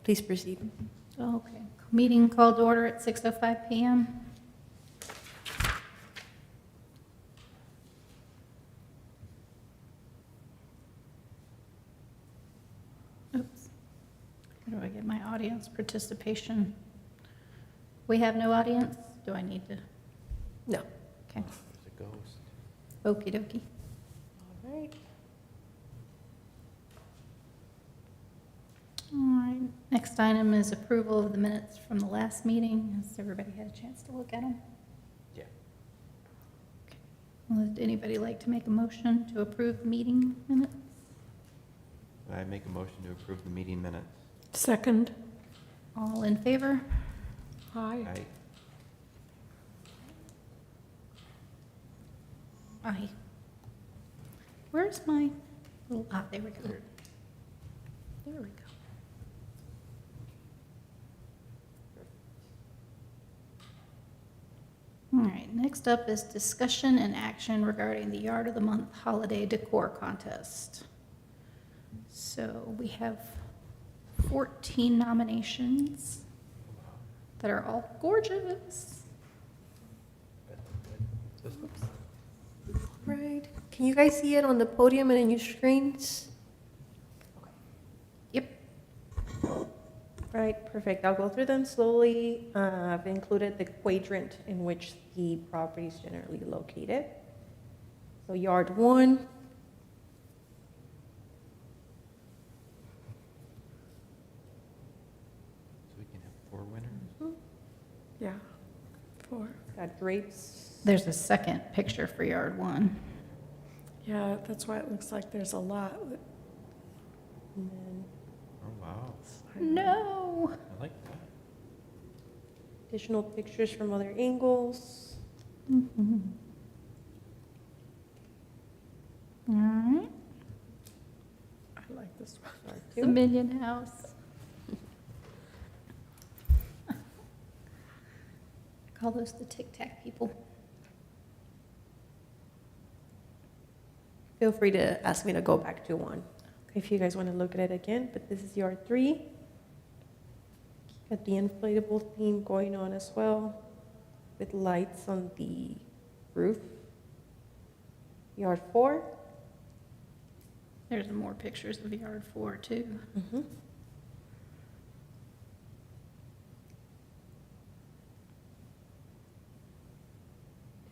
Please proceed. Okay, meeting called to order at 6:05 PM. Oops. How do I get my audience participation? We have no audience? Do I need to? No. Okay, There's a ghost. okey dokey. All right. All right, next item is approval of the minutes from the last meeting. Has everybody had a chance to look at them? Yeah. Would anybody like to make a motion to approve the meeting minutes? I make a motion to approve the meeting minutes. Second. All in favor? Aye. Aye. Aye. Where's my little, there we go. There we go. All right, next up is discussion and action regarding the Yard of the Month Holiday Decor Contest. So we have 14 nominations that are all gorgeous. Right. Can you guys see it on the podium and in your screens? Yep. Right, perfect. I'll go through them slowly. I've included the quadrant in which the property is generally located. So yard 1, So we can have 4 winners? Yeah. 4. got drapes. There's a second picture for Yard 1. Yeah, that's why it looks like there's a lot. And then Oh, wow. No. I like that. additional pictures from other angles. Mhm. All right, I like this one. Yard the 2. Minion House. I call those the Tic Tac people. Feel free to ask me to go back to 1 if you guys want to look at it again. But this is yard 3. Got the inflatable theme going on as well, with lights on the roof. Yard 4. There's more pictures of Yard 4 too. Mm-hmm.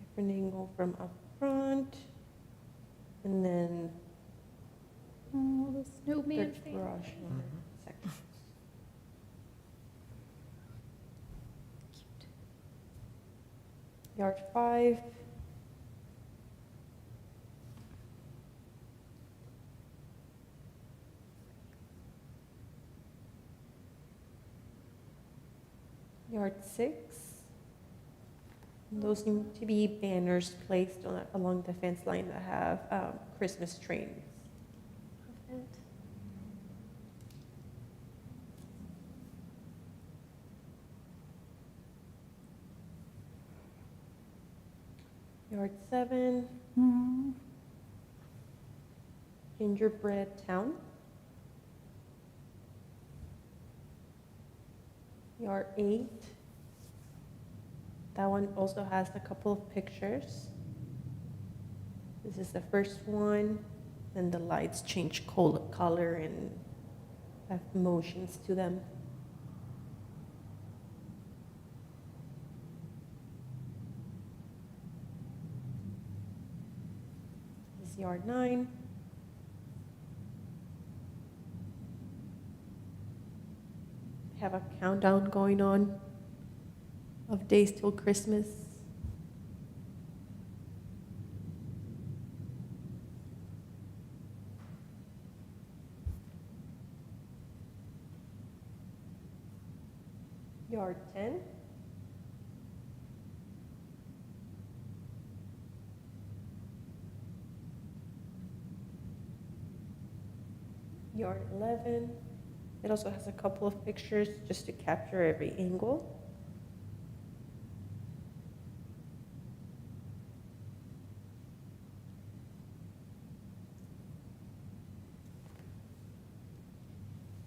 Different angle from up front. And then Oh, the the snowman thing. garage door Mhm. section. Cute. Yard 5. Yard 6. And those seem to be banners placed along the fence line that have Christmas trains. Yard 7. Mm. Gingerbread Town. Yard 8. That one also has a couple of pictures. This is the first one, and the lights change color and have motions to them. This is yard 9. We have a countdown going on of days till Christmas. Yard 10. Yard 11. It also has a couple of pictures just to capture every angle.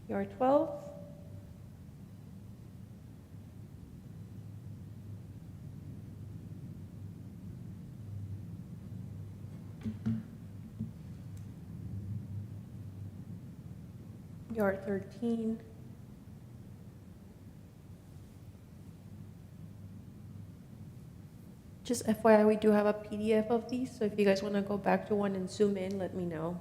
Yard 12. Yard 13. Just FYI, we do have a PDF of these, so if you guys want to go back to one and zoom in, let me know.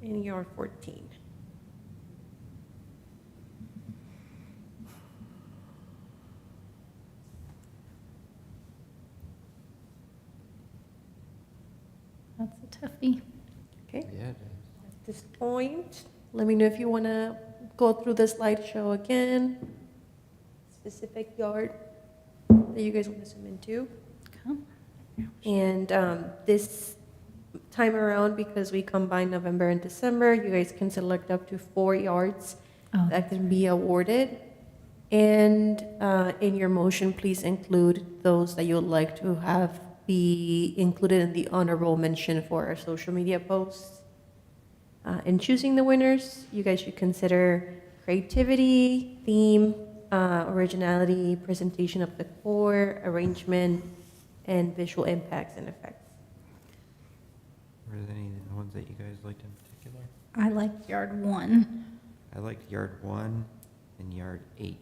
And yard 14. That's a toughie. Okay, Yeah, it at this point, let me know if you want to go through the slideshow again. Specific yard that you guys want to zoom into. Come. And this time around, because we combine November and December, you guys can select up to 4 yards Oh, that can be awarded. And in your motion, please include those that you would like to have be included in the honorable mention for our social media posts. In choosing the winners, you guys should consider creativity, theme, originality, presentation of the core, arrangement, and visual impacts and effects. Were there any ones that you guys liked in particular? I like yard 1. I liked yard 1 and yard 8.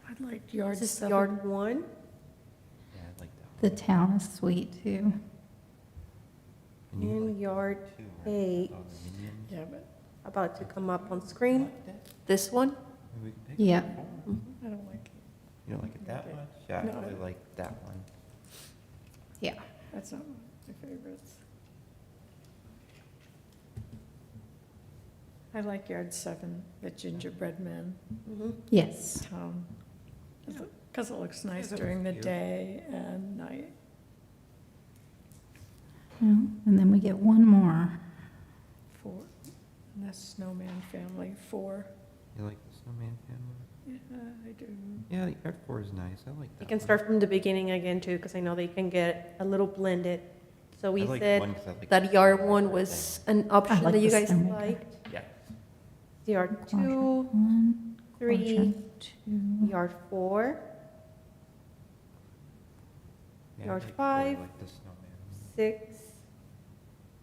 I'd like yard This is 7. yard 1. Yeah, I liked that The town is sweet too. one. And you And liked yard 2, right? 8, Oh, the minions. Yeah, but about to come up on You screen. like that? This one. Maybe we can pick Yeah. yard 4. I don't like it. You don't like it that Okay. much? Yeah, I No. really like that one. Yeah. That's not my favorites. I like yard 7, the gingerbread man Mhm. Yes. town. Because it looks nice that during was the cute. day and night. Well, and then we get one more. 4, and the snowman family, 4. You like the snowman family? Yeah, I do. Yeah, yard 4 is nice. I like that You can one. start from the beginning again too, because I know they can get a little blended. So we I like said 1 'cause I like that the yard snowman 1 thing. was an option like that you the guys snowmaker. liked. Yeah. Yard 2, Quadrant 1, 3, quadrant 2. yard 4, Yeah, I Yard like 5, 4, I like the snowman. 6,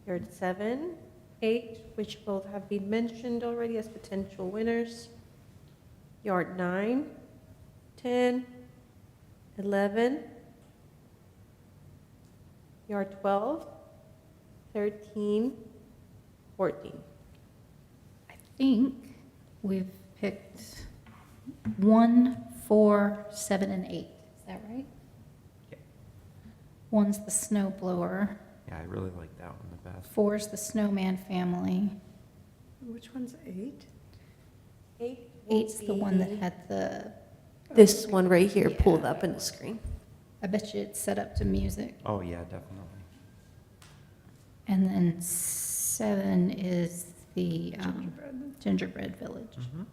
yard 7, 8, which both have been mentioned already as potential winners. Yard 9, 10, 11, yard 12, 13, 14. I think we've picked 1, 4, 7, and 8. Is that right? Yeah. 1's the snow blower. Yeah, I really like that one the best. 4's the snowman family. Which one's 8? 8's the one that had the, This one right here Yeah. pulled up in the screen. I bet you it's set up to music. Oh, yeah, definitely. And then 7 is the Gingerbread. gingerbread village. Mm-hmm.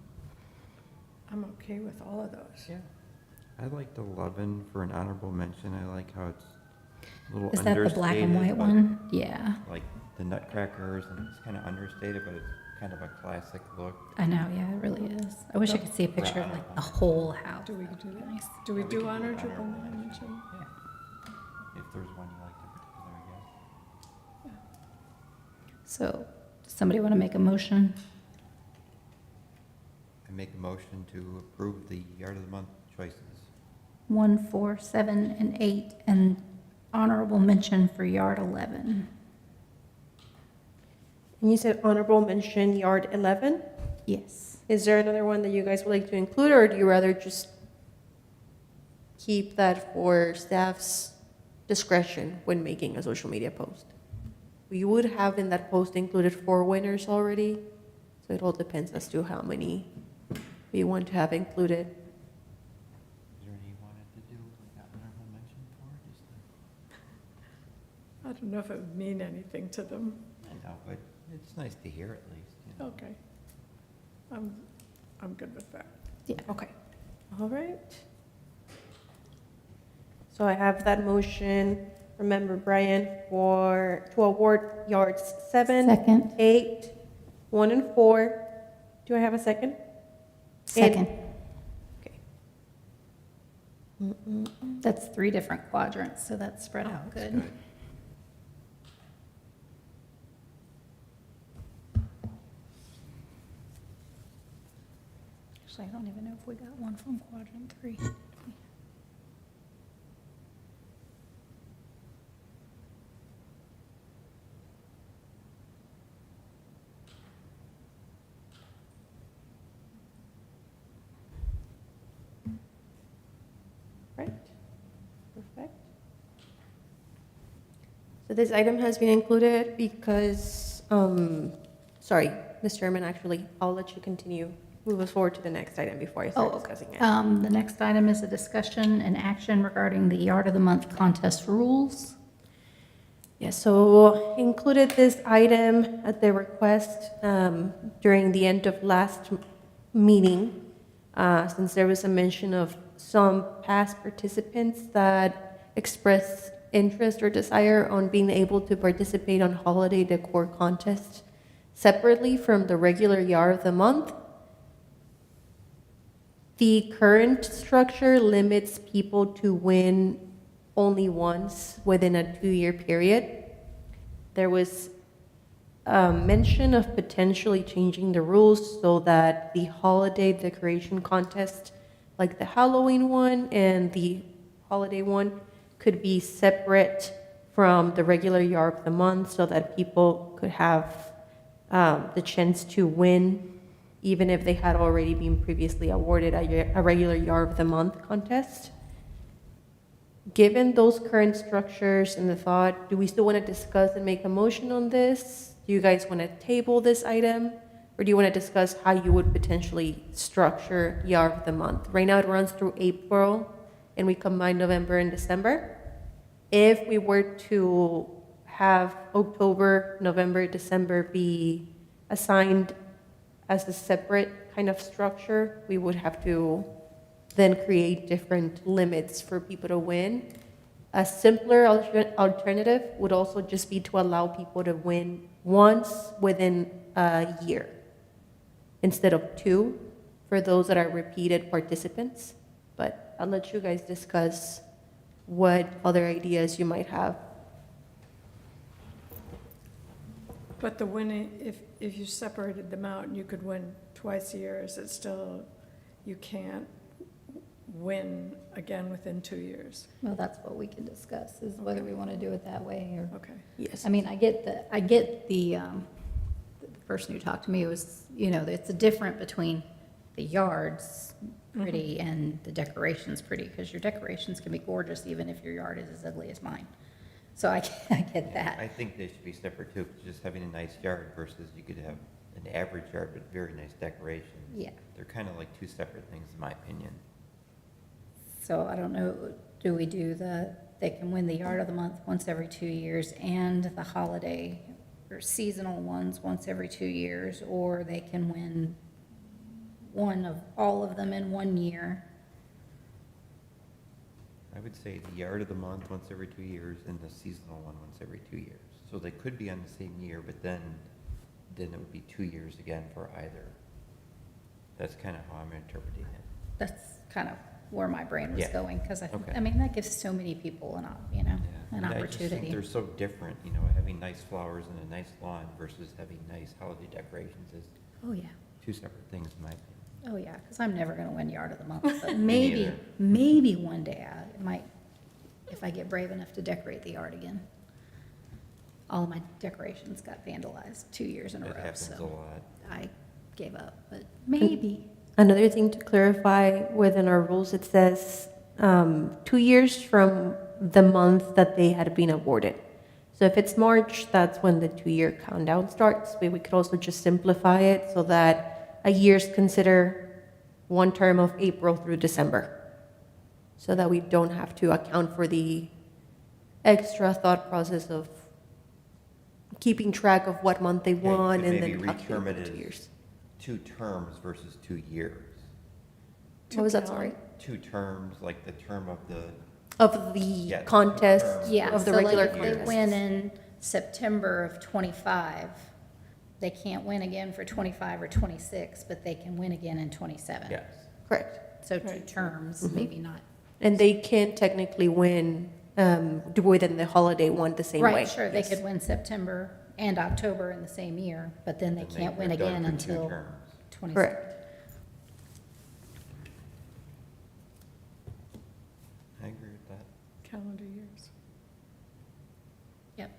I'm okay with all of those. Yeah. I liked 11 for an honorable mention. I like how it's a little Is that the black and white understated, but one? Yeah, like the nutcrackers, and it's kind of understated, but it's kind of a classic look. I know, yeah, it really is. I wish I could see a picture of like the whole house. Do we That do would be that? nice. Do we Yeah, we do could do honorable honorable mention? Yeah. If there's one you liked in particular, I guess. So, does somebody want to make a motion? I make a motion to approve the Yard of the Month choices. 1, 4, 7, and 8, and honorable mention for yard 11. And you said honorable mention yard 11. Yes. Is there another one that you guys would like to include, or do you rather just keep that for staff's discretion when making a social media post? We would have in that post included 4 winners already, so it all depends as to how many we want to have included. Is there any you wanted to do like that honorable mention for? Just I don't know if it would mean anything to them. I know, but it's nice to hear at least. You know? Okay. I'm good with that. Yeah. Okay. All right. So I have that motion, remember Brian, to award yards 7, Second. 8, 1, and 4. Do I have a second? Second. Okay. That's 3 different quadrants, so that's spread out That's good. Actually, I don't even know if we got one from quadrant 3. Right, perfect. So this item has been included because, sorry, Mr. Chairman, actually, I'll let you continue. Move us forward to the next item before I start Oh, okay. discussing it. The next item is a discussion and action regarding the Yard of the Month contest rules. Yeah, so included this item at the request during the end of last meeting, since there was a mention of some past participants that expressed interest or desire on being able to participate on holiday decor contests separately from the regular Yard of the Month. The current structure limits people to win only once within a 2-year period. There was a mention of potentially changing the rules so that the holiday decoration contest, like the Halloween one and the holiday one, could be separate from the regular Yard of the Month so that people could have the chance to win even if they had already been previously awarded a regular Yard of the Month contest. Given those current structures and the thought, do we still want to discuss and make a motion on this? Do you guys want to table this item? Or do you want to discuss how you would potentially structure Yard of the Month? Right now it runs through April and we combine November and December. If we were to have October, November, December be assigned as a separate kind of structure, we would have to then create different limits for people to win. A simpler alternative would also just be to allow people to win once within a year instead of 2 for those that are repeated participants. But I'll let you guys discuss what other ideas you might have. But the winning, if you separated them out and you could win twice a year, is it still, you can't win again within 2 years? Well, that's what we can discuss, is whether we want to do it that way or. Okay. Yes. I mean, I get the person who talked to me was, it's the difference between the yards pretty and the decorations pretty, because your decorations can be gorgeous even if your yard is as ugly as mine. So I get that. I think they should be separate too, 'cause just having a nice yard versus you could have an average yard with very nice decorations. Yeah. They're kind of like 2 separate things in my opinion. So I don't know, do we do they can win the Yard of the Month once every 2 years and the holiday or seasonal ones once every 2 years, or they can win one of all of them in 1 year? I would say the Yard of the Month once every 2 years and the seasonal one once every 2 years. So they could be on the same year, but then it would be 2 years again for either. That's kind of how I'm interpreting it. That's kind of where my brain was Yeah. going, because Okay. I mean, that gives so many people an Yeah. an And I just think opportunity. they're so different, having nice flowers and a nice lawn versus having nice holiday decorations is Oh, yeah. 2 separate things in my opinion. Oh, yeah, because I'm never going to win Yard of the Month, but Me maybe, neither. maybe one day I might, if I get brave enough to decorate the yard again. All of my decorations got vandalized 2 years in a That row, happens a so lot. I gave up, but maybe. Another thing to clarify within our rules, it says 2 years from the month that they had been awarded. So if it's March, that's when the 2-year countdown starts. But we could also just simplify it so that a year's consider one term of April through December, so that we don't have to account for the extra thought process of keeping track of what month they Yeah, you won could and maybe then calculating reterm it the 2 as years. 2 terms versus 2 years. What was that, sorry? 2 terms, like the term of the, Of the Yeah, contest, term. Yeah, of the so like regular if they contest. win in September of '25, they can't win again for '25 or '26, but they can win again in '27. yes. Correct. So 2 Right. terms, Mhm. maybe not And they can technically win within the holiday one the same way. Right, sure, they Yes. could win September and October in the same year, but then they Then can't win they're done again for 2 until terms. 26. Correct. I agree with that. Calendar years. Yep.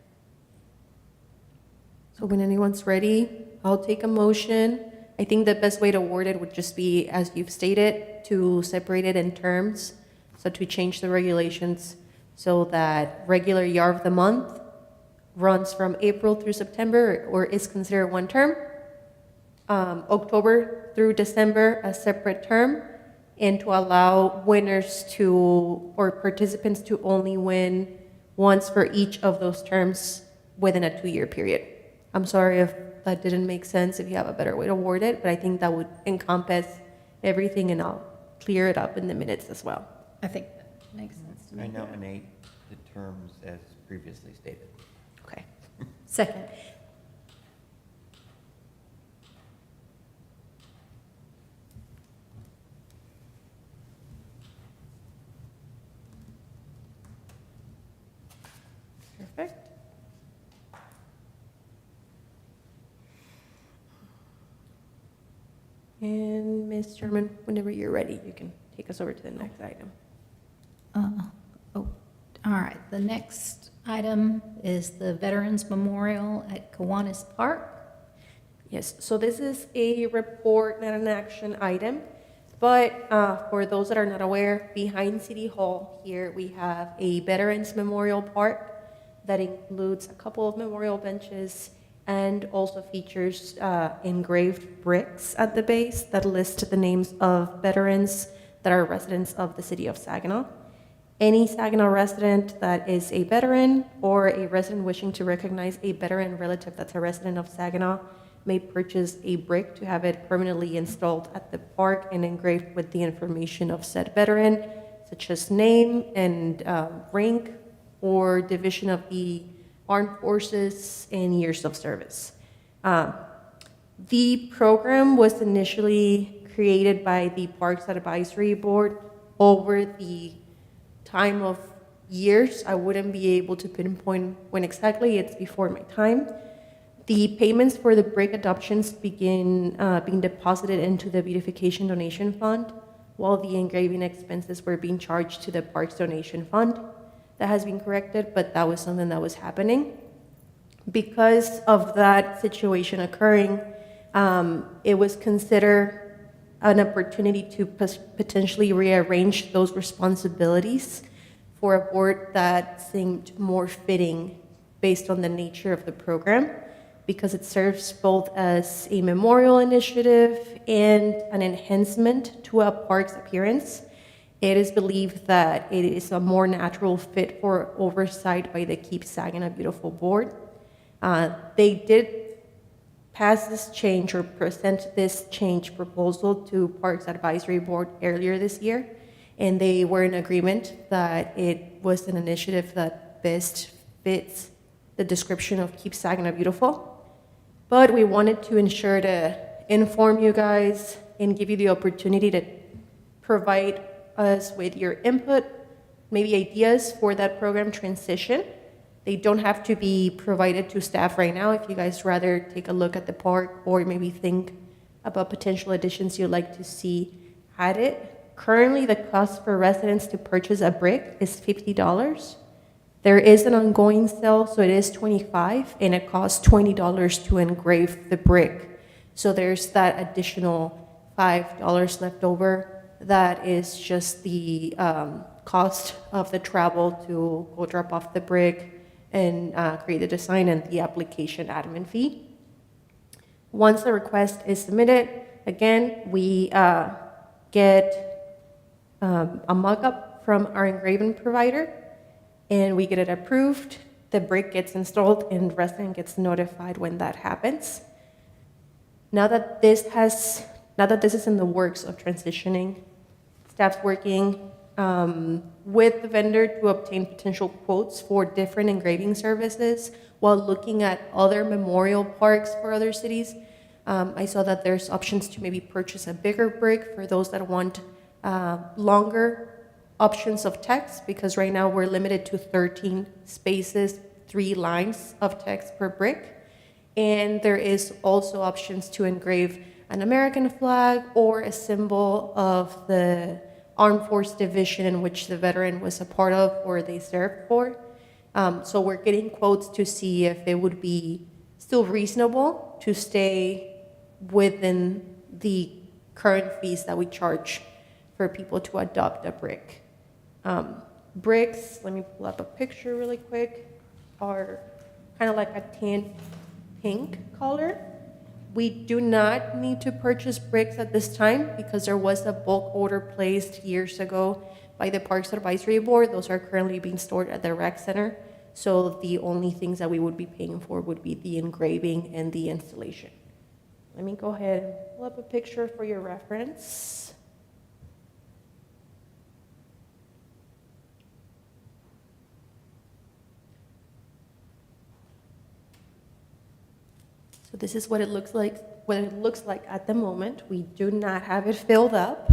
So when anyone's ready, I'll take a motion. I think the best way to word it would just be, as you've stated, to separate it in terms. So to change the regulations so that regular year of the month runs from April through September or is considered one term. October through December, a separate term. And to allow winners to, or participants to only win once for each of those terms within a 2-year period. I'm sorry if that didn't make sense, if you have a better way to word it, but I think that would encompass everything, and I'll clear it up in the minutes as well. I think that makes sense to I me. nominate the terms as previously stated. Okay. Second. Perfect. And Ms. Sherman, whenever you're ready, you can take us over to the next item. Oh, all right, the next item is the Veterans Memorial at Kiwanis Park. Yes, so this is a report, not an action item, but for those that are not aware, behind City Hall here, we have a Veterans Memorial Park that includes a couple of memorial benches and also features engraved bricks at the base that list the names of veterans that are residents of the city of Saginaw. Any Saginaw resident that is a veteran or a resident wishing to recognize a veteran relative that's a resident of Saginaw may purchase a brick to have it permanently installed at the park and engraved with the information of said veteran, such as name and rank or division of the armed forces and years of service. The program was initially created by the Parks Advisory Board over the time of years. I wouldn't be able to pinpoint when exactly, it's before my time. The payments for the brick adoptions begin being deposited into the beautification donation fund, while the engraving expenses were being charged to the Parks Donation Fund. That has been corrected, but that was something that was happening. Because of that situation occurring, it was considered an opportunity to potentially rearrange those responsibilities for a board that seemed more fitting based on the nature of the program, because it serves both as a memorial initiative and an enhancement to a park's appearance. It is believed that it is a more natural fit for oversight by the Keep Saginaw Beautiful board. They did pass this change or present this change proposal to Parks Advisory Board earlier this year, and they were in agreement that it was an initiative that best fits the description of Keep Saginaw Beautiful. But we wanted to ensure to inform you guys and give you the opportunity to provide us with your input, maybe ideas for that program transition. They don't have to be provided to staff right now. If you guys rather take a look at the park or maybe think about potential additions you'd like to see added. Currently, the cost for residents to purchase a brick is $50. There is an ongoing sale, so it is $25, and it costs $20 to engrave the brick. So there's that additional $5 left over. That is just the cost of the travel to go drop off the brick and create the design and the application admin fee. Once the request is submitted, again, we get a mock-up from our engraving provider, and we get it approved. The brick gets installed, and the resident gets notified when that happens. Now that this is in the works of transitioning, staff's working with the vendor to obtain potential quotes for different engraving services while looking at other memorial parks for other cities. I saw that there's options to maybe purchase a bigger brick for those that want longer options of text, because right now we're limited to 13 spaces, 3 lines of text per brick. And there is also options to engrave an American flag or a symbol of the armed force division in which the veteran was a part of or they served for. So we're getting quotes to see if it would be still reasonable to stay within the current fees that we charge for people to adopt a brick. Bricks, let me pull up a picture really quick, are kind of like a tan pink color. We do not need to purchase bricks at this time because there was a bulk order placed years ago by the Parks Advisory Board. Those are currently being stored at the rec center. So the only things that we would be paying for would be the engraving and the installation. Let me go ahead and pull up a picture for your reference. So this is what it looks like. At the moment. We do not have it filled up.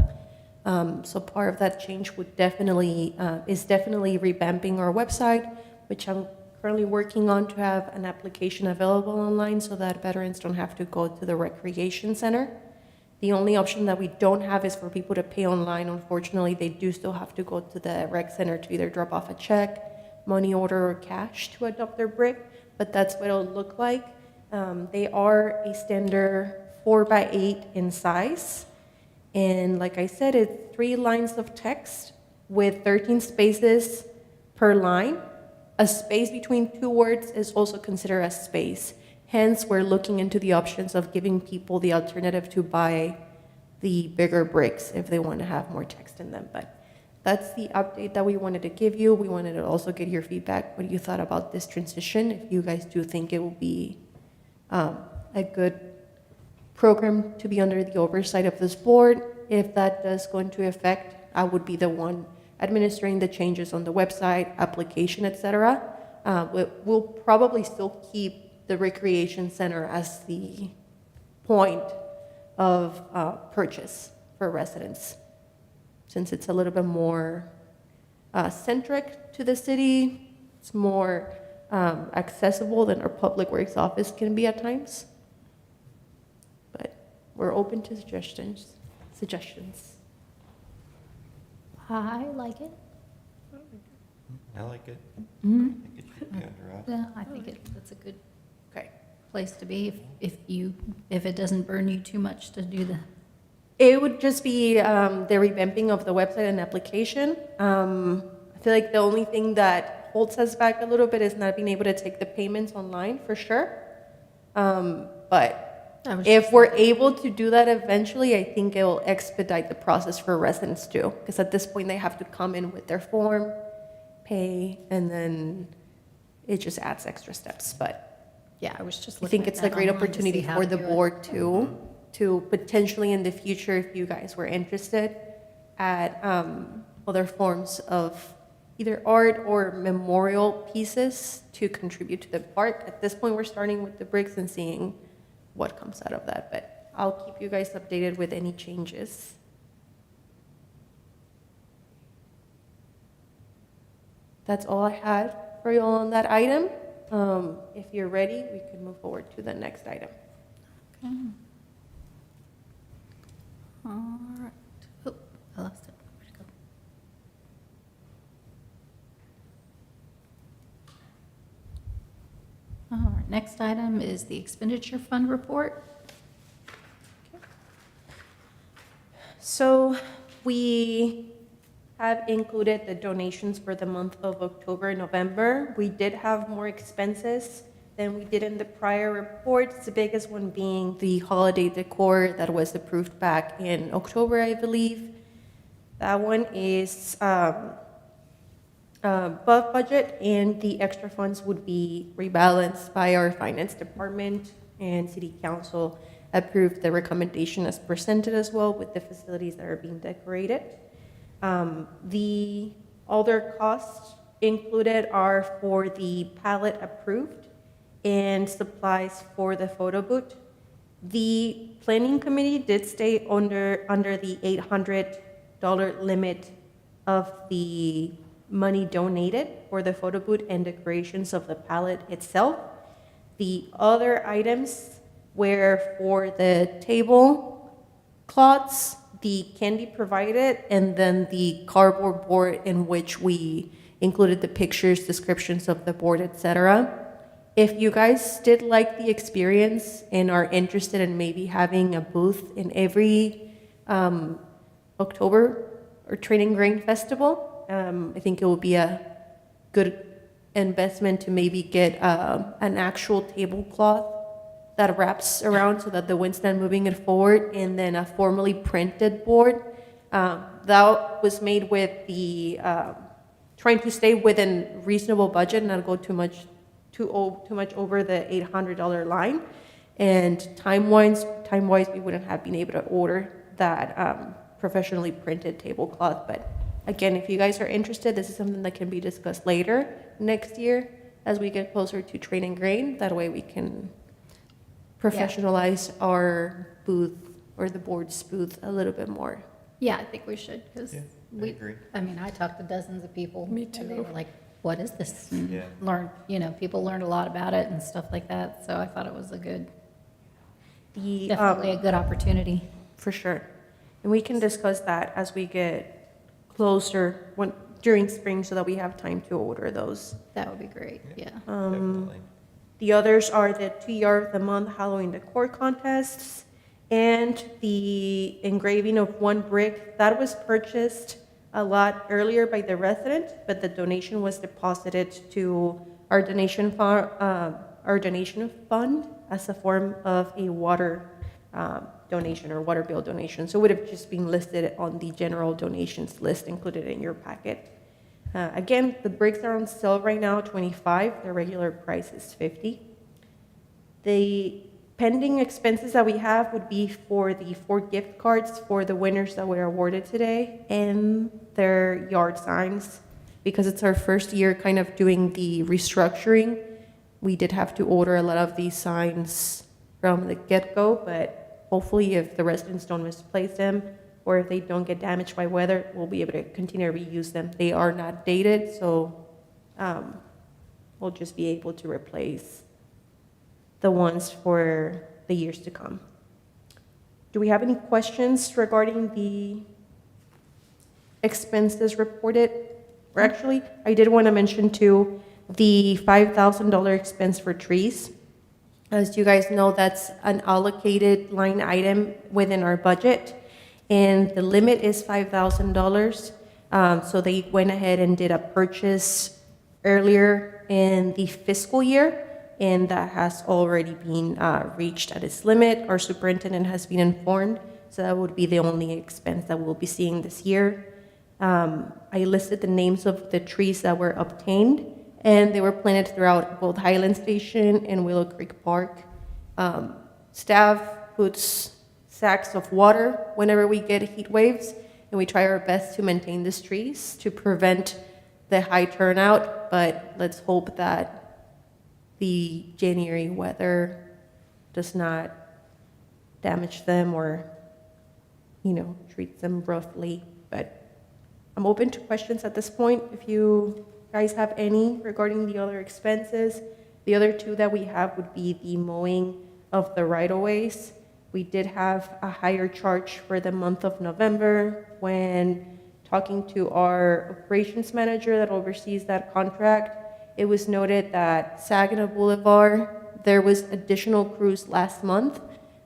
So part of that change would definitely is definitely revamping our website, which I'm currently working on to have an application available online so that veterans don't have to go to the recreation center. The only option that we don't have is for people to pay online. Unfortunately, they do still have to go to the rec center to either drop off a check, money order, or cash to adopt their brick, but that's what it'll look like. They are a standard 4x8 in size. And like I said, it's 3 lines of text with 13 spaces per line. A space between 2 words is also considered a space. Hence, we're looking into the options of giving people the alternative to buy the bigger bricks if they want to have more text in them. But that's the update that we wanted to give you. We wanted to also get your feedback, what you thought about this transition, if you guys do think it will be a good program to be under the oversight of this board. If that does go into effect, I would be the one administering the changes on the website, application, etc. We'll probably still keep the recreation center as the point of purchase for residents, since it's a little bit more centric to the city. It's more accessible than our public works office can be at times. But we're open to suggestions. I like it. I like it. Mhm. I think it should be under us. Yeah, I think that's a good Okay. place to be if it doesn't burn you too much to do the. It would just be the revamping of the website and application. I feel like the only thing that holds us back a little bit is not being able to take the payments online for sure. But if we're able to do that eventually, I think it will expedite the process for residents too. Because at this point, they have to come in with their form, pay, and then it just adds extra steps. But Yeah, I was just I looking think at it's a that great online to opportunity see how for to the do it. board too, to potentially in the future, if you guys were interested, add other forms of either art or memorial pieces to contribute to the park. At this point, we're starting with the bricks and seeing what comes out of that, but I'll keep you guys updated with any changes. That's all I had for you all on that item. If you're ready, we can move forward to the next item. Okay. All right. Oh, I lost it. Where'd it go? All right, next item is the expenditure fund report. So we have included the donations for the month of October and November. We did have more expenses than we did in the prior reports, the biggest one being the holiday decor that was approved back in October, I believe. That one is above budget, and the extra funds would be rebalanced by our finance department, and city council approved the recommendation as presented as well with the facilities that are being decorated. The other costs included are for the palette approved and supplies for the photo booth. The planning committee did stay under the $800 limit of the money donated for the photo booth and decorations of the palette itself. The other items were for the table cloths, the candy provided, and then the cardboard board in which we included the pictures, descriptions of the board, etc. If you guys did like the experience and are interested in maybe having a booth in every October or Training Grain Festival, I think it would be a good investment to maybe get an actual tablecloth that wraps around so that the wind's not moving it forward, and then a formally printed board. That was made with the trying to stay within reasonable budget, not go too much over the $800 line. And time-wise, we wouldn't have been able to order that professionally printed tablecloth. But again, if you guys are interested, this is something that can be discussed later next year as we get closer to Training Grain. That way we can professionalize our booth or the board's booth a little bit more. Yeah, I think we should, because Yeah, I we, agree. I mean, I talked to dozens of people. Me And they too. were like, what is this? And Yeah. people learned a lot about it and stuff like that, so I thought it was The definitely a good opportunity. for sure, and we can discuss that as we get closer during spring, so that we have time to order those. That would be great, yeah. Definitely. The others are the 2 Yard of the Month Halloween decor contests and the engraving of one brick that was purchased a lot earlier by the resident, but the donation was deposited to our donation fund as a form of a water donation or water bill donation. So it would have just been listed on the general donations list included in your packet. Again, the bricks are on sale right now, $25. The regular price is $50. The pending expenses that we have would be for the 4 gift cards for the winners that were awarded today and their yard signs. Because it's our first year kind of doing the restructuring, we did have to order a lot of these signs from the get-go, but hopefully if the residents don't misplace them, or if they don't get damaged by weather, we'll be able to continue to reuse them. They are not dated, so we'll just be able to replace the ones for the years to come. Do we have any questions regarding the expenses reported? Or actually, I did want to mention too, the $5,000 expense for trees. As you guys know, that's an allocated line item within our budget, and the limit is $5,000. So they went ahead and did a purchase earlier in the fiscal year, and that has already been reached at its limit. Our superintendent has been informed, so that would be the only expense that we'll be seeing this year. I listed the names of the trees that were obtained, and they were planted throughout both Highland Station and Willow Creek Park. Staff puts sacks of water whenever we get heat waves, and we try our best to maintain these trees to prevent the high turnout, but let's hope that the January weather does not damage them or, treat them roughly. But I'm open to questions at this point. If you guys have any regarding the other expenses, the other two that we have would be the mowing of the right-of-ways. We did have a higher charge for the month of November when talking to our operations manager that oversees that contract. It was noted that Saginaw Boulevard, there was additional crews last month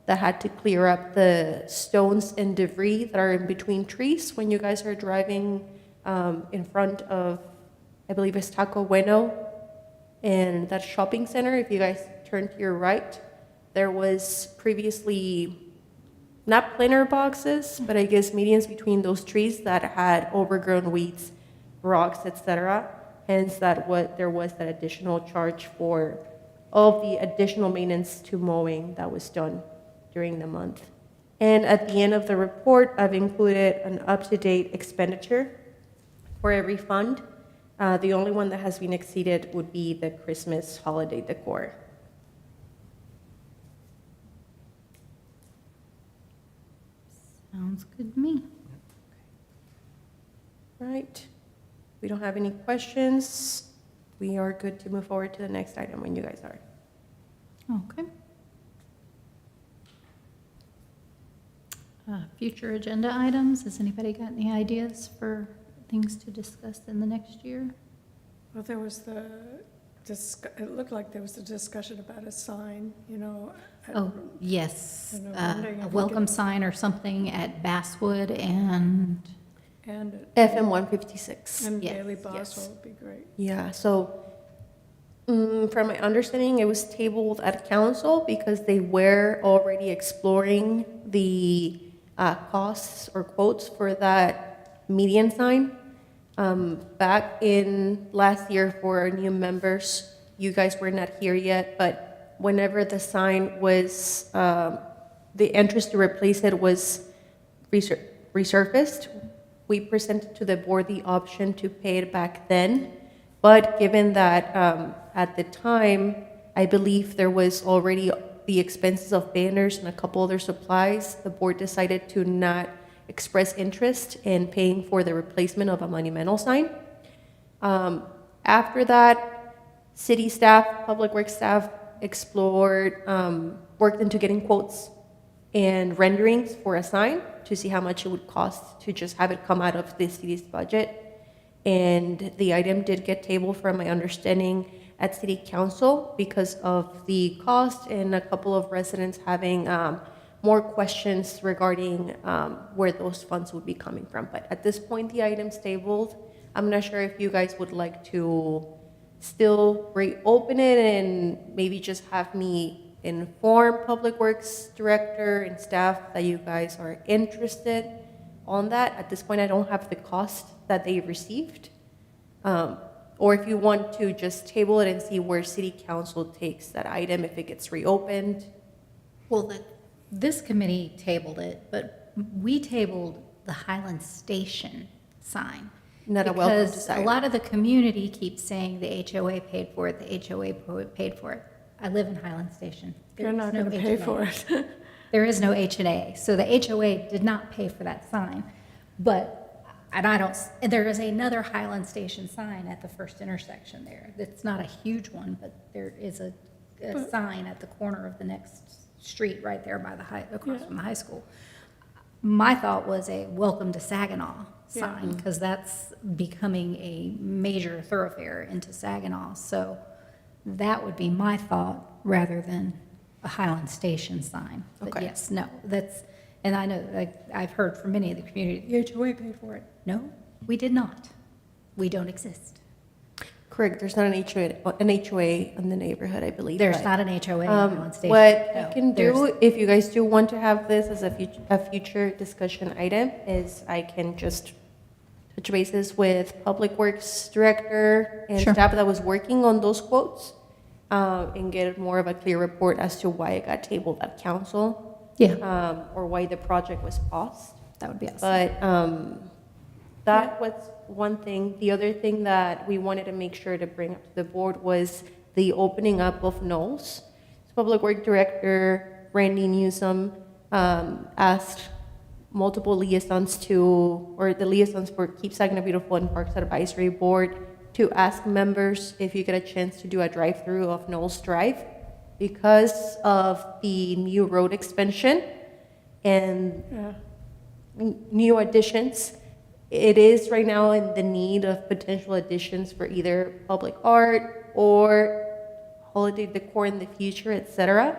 that had to clear up the stones and debris that are in between trees when you guys are driving in front of, I believe it's Taco Bueno and that shopping center. If you guys turn to your right, there was previously not planter boxes, but I guess medians between those trees that had overgrown weeds, rocks, etc. Hence, there was that additional charge for all of the additional maintenance to mowing that was done during the month. And at the end of the report, I've included an up-to-date expenditure for every fund. The only one that has been exceeded would be the Christmas holiday decor. Sounds good to me. Right. We don't have any questions. We are good to move forward to the next item when you guys are. Okay. Future agenda items, has anybody got any ideas for things to discuss in the next year? Well, there was it looked like there was a discussion about a sign, you know. Oh, yes, And I'm wondering if a we welcome could- sign or something at Basswood and, And, FM 156. and Yes, Bailey yes. Boswell would be great. Yeah, so from my understanding, it was tabled at council because they were already exploring the costs or quotes for that median sign. Back in last year for our new members, you guys were not here yet, but whenever the sign was, the interest to replace it was resurfaced, we presented to the board the option to pay it back then. But given that at the time, I believe there was already the expenses of banners and a couple other supplies, the board decided to not express interest in paying for the replacement of a monumental sign. After that, city staff, public works staff explored, worked into getting quotes and renderings for a sign to see how much it would cost to just have it come out of the city's budget. And the item did get tabled, from my understanding, at city council because of the cost and a couple of residents having more questions regarding where those funds would be coming from. But at this point, the item's tabled. I'm not sure if you guys would like to still reopen it and maybe just have me inform Public Works Director and staff that you guys are interested on that. At this point, I don't have the cost that they received. Or if you want to just table it and see where city council takes that item, if it gets reopened. well, this committee tabled it, but we tabled the Highland Station sign. Not a welcome to Because a Saginaw. lot of the community keeps saying the HOA paid for it, the HOA paid for it. I live in Highland Station. You're not There's going to no pay HOA. for it. There is no H&A, so the HOA did not pay for that sign. But, and I don't, and there is another Highland Station sign at the first intersection there. It's not a huge one, but there is a sign at the corner of the next street right there by the across from the high school. My thought was a welcome to Saginaw sign, because that's becoming a major thoroughfare into Saginaw. So that would be my thought rather than a Highland Station sign. But Okay. yes, no, that's, and I know, like, I've heard from many of the community, the HOA paid for it. No, we did not. We don't exist. Correct, there's not an HOA in the neighborhood, I believe. There's but, not an HOA in Highland Station. What No, I can there's- do, if you guys do want to have this as a future discussion item, is I can just touch bases with Public Works Director and Sure. staff that was working on those quotes, and get more of a clear report as to why it got tabled at council, Yeah, or why the project was paused. that would be awesome. But that was one thing. The other thing that we wanted to make sure to bring up to the board was the opening up of Knowles. Public Works Director Randy Newsom asked multiple liaisons or the liaisons for Keep Saginaw Beautiful and Parks Advisory Board to ask members if you get a chance to do a drive-through of Knowles Drive because of the new road expansion and Yeah. new additions. It is right now in the need of potential additions for either public art or holiday decor in the future, etc.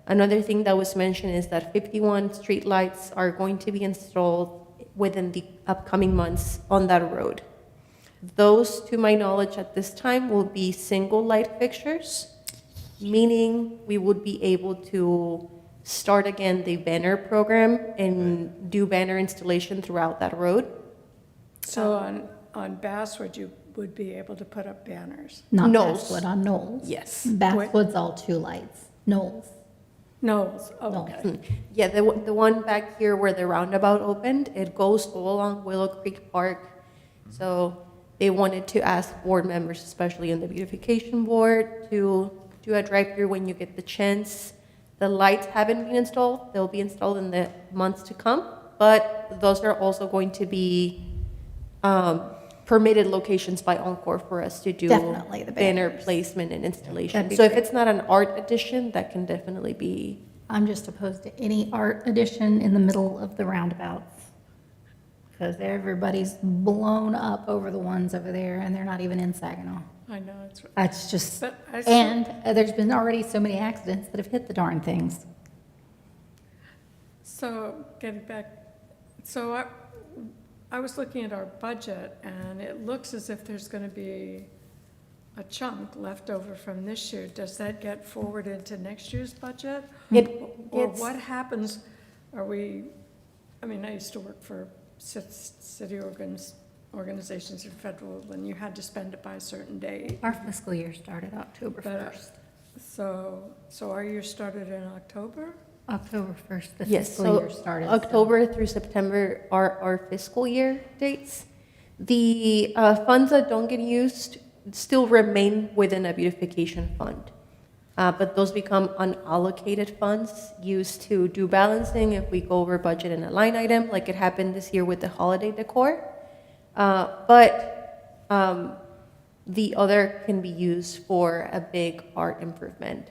Another thing that was mentioned is that 51 streetlights are going to be installed within the upcoming months on that road. Those, to my knowledge at this time, will be single light fixtures, meaning we would be able to start again the banner program and do banner installation throughout that road. So on Basswood, you would be able to put up banners. Not Knowles. Basswood, on Knowles. Yes. Basswood's all two lights. Knowles. Knowles, oh, Knowles. okay. Yeah, the one back here where the roundabout opened, it goes all along Willow Creek Park. So they wanted to ask board members, especially in the beautification board, to do a drive-through when you get the chance. The lights haven't been installed. They'll be installed in the months to come, but those are also going to be permitted locations by Encore for us to do Definitely the banner banners. placement and installation. That'd be So if great. it's not an art edition, that can definitely be, I'm just opposed to any art addition in the middle of the roundabouts. Because everybody's blown up over the ones over there, and they're not even in Saginaw. I know, it's, That's just, but I still- and there's been already so many accidents that have hit the darn things. so getting back, so I was looking at our budget, and it looks as if there's gonna be a chunk left over from this year. Does that get forwarded to next year's budget? it Or gets, what happens, I mean, I used to work for city organizations and federal, and you had to spend it by a certain date. Our fiscal year started October But, 1st. So our year started in October? October 1st, the yes, fiscal so year started. so- October through September are our fiscal year dates. The funds that don't get used still remain within a beautification fund. But those become unallocated funds used to do balancing if we go over budget in a line item, like it happened this year with the holiday decor. But the other can be used for a big art improvement.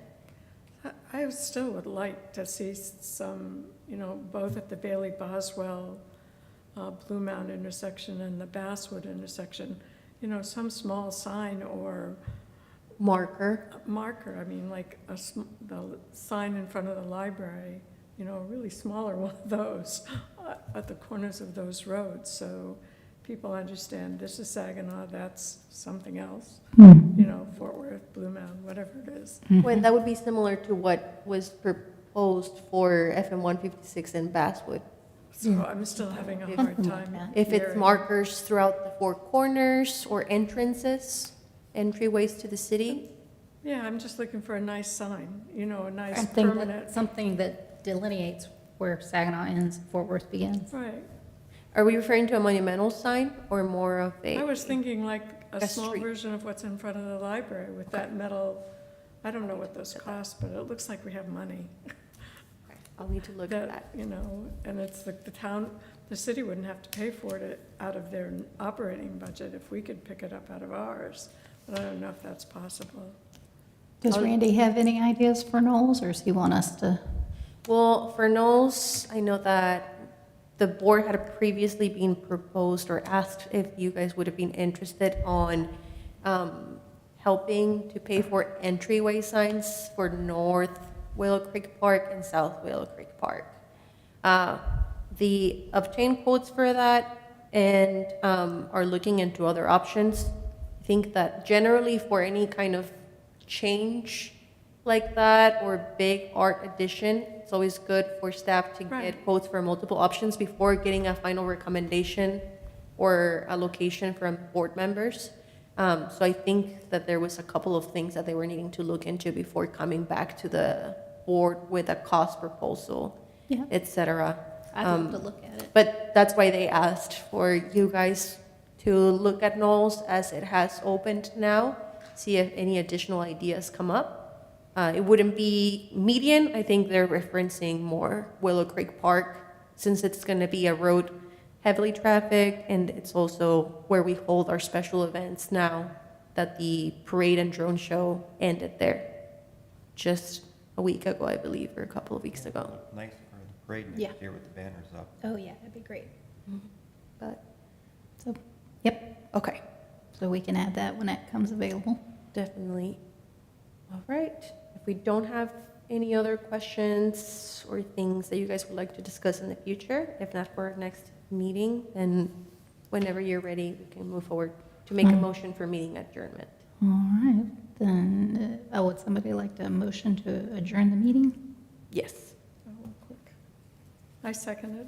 I still would like to see some, both at the Bailey Boswell, Blue Mound intersection and the Basswood intersection, some small sign or Marker. marker. I mean, like the sign in front of the library, a really smaller one of those at the corners of those roads. So people understand this is Saginaw, that's something else, Fort Worth, Blue Mound, whatever it is. Well, that would be similar to what was proposed for FM 156 in Basswood. So I'm still having a hard Something like time. that. If it's hearing- markers throughout the four corners or entrances, entryways to the city. Yeah, I'm just looking for a nice sign, a nice Something permanent. something that delineates where Saginaw ends, Fort Worth begins. Right. Are we referring to a monumental sign or more of a? I was thinking like a A small street. version of what's in front of the library with that metal, I don't know what those cost, but it looks like we have money. Okay, I'll need to look at that. And it's like the town, the city wouldn't have to pay for it out of their operating budget if we could pick it up out of ours. But I don't know if that's possible. Does Randy have any ideas for Knowles, or does he want us to? Well, for Knowles, I know that the board had previously been proposed or asked if you guys would have been interested on helping to pay for entryway signs for North Willow Creek Park and South Willow Creek Park. The obtained quotes for that and are looking into other options. I think that generally for any kind of change like that or big art addition, it's always good for staff to Right. get quotes for multiple options before getting a final recommendation or allocation from board members. So I think that there was a couple of things that they were needing to look into before coming back to the board with a cost proposal, Yeah, et cetera. I'd love to look at it. But that's why they asked for you guys to look at Knowles as it has opened now, see if any additional ideas come up. It wouldn't be median. I think they're referencing more Willow Creek Park since it's going to be a road heavily trafficked and it's also where we hold our special events now that the parade and drone show ended there just a week ago, I believe, or a couple of weeks ago. Nice for the parade Yeah. next year with the banners up. Oh, yeah, that'd be great. But, So, yep, okay, so we can add that when that comes available. definitely. All right. If we don't have any other questions or things that you guys would like to discuss in the future, if not for our next meeting, then whenever you're ready, we can move forward to make a motion for meeting adjournment. All right, then, would somebody like to motion to adjourn the meeting? Yes. Oh, quick. I second it.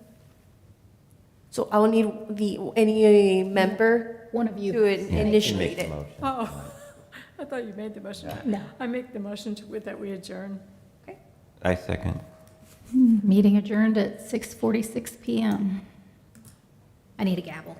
So I'll need any member One of you. to initiate Make it. the motion. Oh, I thought you made the motion. No. I make the motion that we adjourn. I second. Meeting adjourned at 6:46 PM. I need a gavel.